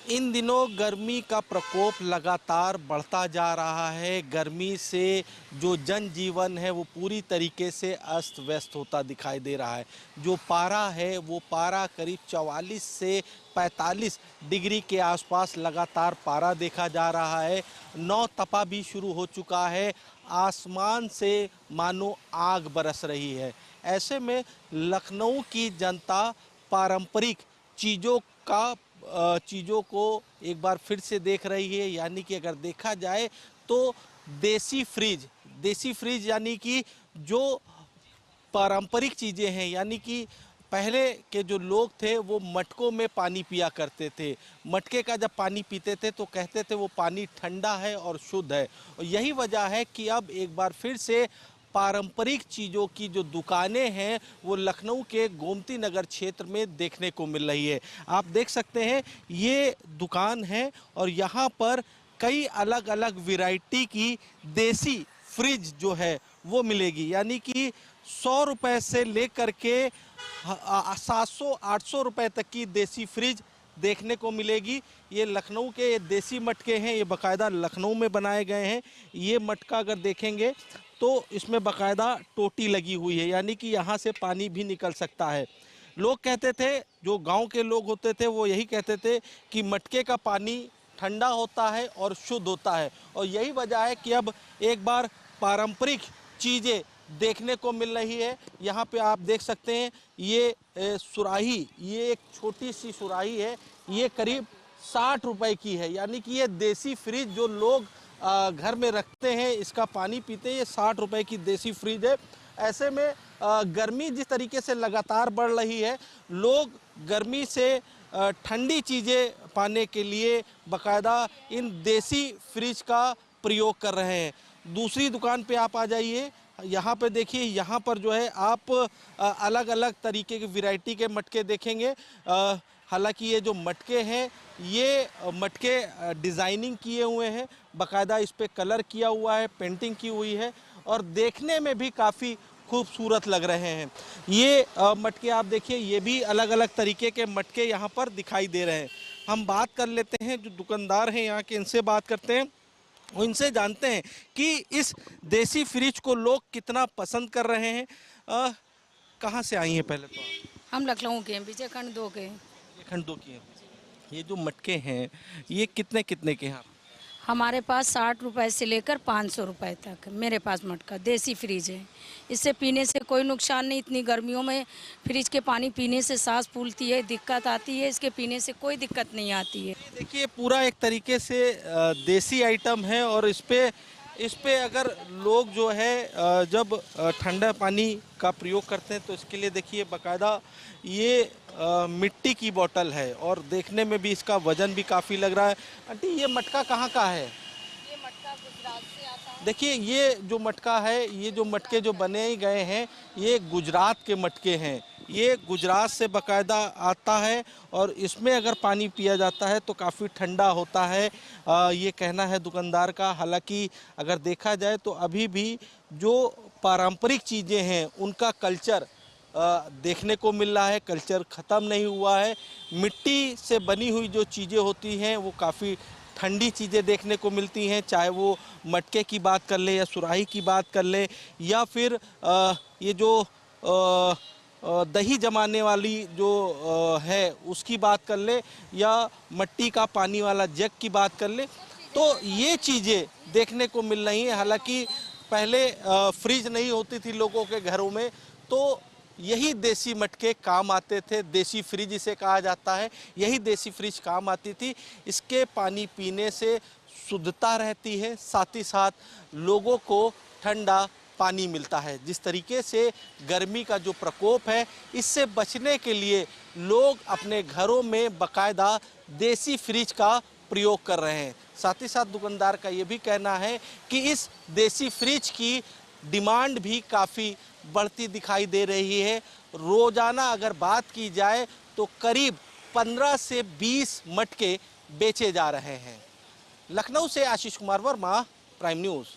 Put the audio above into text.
इन दिनों गर्मी का प्रकोप लगातार बढ़ता जा रहा है। गर्मी से जो जनजीवन है वो पूरी तरीके से अस्त व्यस्त होता दिखाई दे रहा है। जो पारा है वो पारा करीब 44 से 45 डिग्री के आसपास लगातार पारा देखा जा रहा है। नौ तपा भी शुरू हो चुका है। आसमान से मानो आग बरस रही है। ऐसे में लखनऊ की जनता पारंपरिक चीज़ों को एक बार फिर से देख रही है। यानी कि अगर देखा जाए तो देसी फ्रिज यानी कि जो पारंपरिक चीज़ें हैं, यानी कि पहले के जो लोग थे वो मटकों में पानी पिया करते थे। मटके का जब पानी पीते थे तो कहते थे वो पानी ठंडा है और शुद्ध है। और यही वजह है कि अब एक बार फिर से पारंपरिक चीज़ों की जो दुकानें हैं वो लखनऊ के गोमती नगर क्षेत्र में देखने को मिल रही है। आप देख सकते हैं ये दुकान है और यहाँ पर कई अलग अलग वैरायटी की देसी फ्रिज जो है वो मिलेगी। यानी कि 100 रुपये से लेकर के 700-800 रुपये तक की देसी फ्रिज देखने को मिलेगी। ये लखनऊ के ये देसी मटके हैं, ये बाकायदा लखनऊ में बनाए गए हैं। ये मटका अगर देखेंगे तो इसमें बाकायदा टोटी लगी हुई है, यानी कि यहाँ से पानी भी निकल सकता है। लोग कहते थे, जो गांव के लोग होते थे वो यही कहते थे कि मटके का पानी ठंडा होता है और शुद्ध होता है। और यही वजह है कि अब एक बार पारंपरिक चीज़ें देखने को मिल रही है। यहाँ पे आप देख सकते हैं ये सुराही, ये एक छोटी सी सुराही है, ये करीब 60 रुपए की है। यानी कि ये देसी फ्रिज जो लोग घर में रखते हैं, इसका पानी पीते हैं, ये 60 रुपए की देसी फ्रिज है। ऐसे में गर्मी जिस तरीके से लगातार बढ़ रही है, लोग गर्मी से ठंडी चीज़ें पाने के लिए बाकायदा इन देसी फ्रिज का प्रयोग कर रहे हैं। दूसरी दुकान पे आप आ जाइए, यहाँ पे देखिए, यहाँ पर जो है आप अलग अलग तरीके की वैरायटी के मटके देखेंगे। हालांकि ये जो मटके हैं ये मटके डिज़ाइनिंग किए हुए हैं, बाकायदा इस पे कलर किया हुआ है, पेंटिंग की हुई है और देखने में भी काफ़ी खूबसूरत लग रहे हैं। ये मटके आप देखिए, ये भी अलग अलग तरीके के मटके यहाँ पर दिखाई दे रहे हैं। हम बात कर लेते हैं, जो दुकानदार हैं यहाँ के, इनसे बात करते हैं, उनसे जानते हैं कि इस देसी फ्रिज को लोग कितना पसंद कर रहे हैं। कहाँ से आई हैं पहले तो आप? हम लखनऊ के हैं, विजय खंड 2 के। ये खंड 2 की हैं। ये जो मटके हैं ये कितने कितने के हैं? हमारे पास 60 रुपए से लेकर 500 रुपए तक मेरे पास मटका देसी फ्रिज है। इससे पीने से कोई नुकसान नहीं। इतनी गर्मियों में फ्रिज के पानी पीने से सांस फूलती है, दिक्कत आती है, इसके पीने से कोई दिक्कत नहीं आती है। देखिए पूरा एक तरीके से देसी आइटम है और इस पे अगर लोग जो है जब ठंडा पानी का प्रयोग करते हैं तो इसके लिए देखिए बाकायदा ये मिट्टी की बोतल है और देखने में भी इसका वजन भी काफ़ी लग रहा है। आंटी ये मटका कहाँ का है? ये मटका गुजरात से आता है। देखिए ये जो मटका है, ये जो मटके जो बने ही गए हैं ये गुजरात के मटके हैं। ये गुजरात से बाकायदा आता है और इसमें अगर पानी पिया जाता है तो काफ़ी ठंडा होता है, ये कहना है दुकानदार का। हालांकि अगर देखा जाए तो अभी भी जो पारंपरिक चीज़ें हैं उनका कल्चर देखने को मिल रहा है, कल्चर ख़त्म नहीं हुआ है। मिट्टी से बनी हुई जो चीज़ें होती हैं वो काफ़ी ठंडी चीज़ें देखने को मिलती हैं, चाहे वो मटके की बात कर ले या सुराही की बात कर ले या फिर ये जो दही जमाने वाली जो है उसकी बात कर ले या मट्टी का पानी वाला जग की बात कर ले, तो ये चीज़ें देखने को मिल रही हैं। हालांकि पहले फ्रिज नहीं होती थी लोगों के घरों में, तो यही देसी मटके काम आते थे, देसी फ्रिज इसे कहा जाता है। यही देसी फ्रिज काम आती थी। इसके पानी पीने से शुद्धता रहती है, साथ ही साथ लोगों को ठंडा पानी मिलता है। जिस तरीके से गर्मी का जो प्रकोप है इससे बचने के लिए लोग अपने घरों में बाकायदा देसी फ्रिज का प्रयोग कर रहे हैं। साथ ही साथ दुकानदार का ये भी कहना है कि इस देसी फ्रिज की डिमांड भी काफ़ी बढ़ती दिखाई दे रही है। रोज़ाना अगर बात की जाए तो करीब 15 से 20 मटके बेचे जा रहे हैं। लखनऊ से आशीष कुमार वर्मा, प्राइम न्यूज़।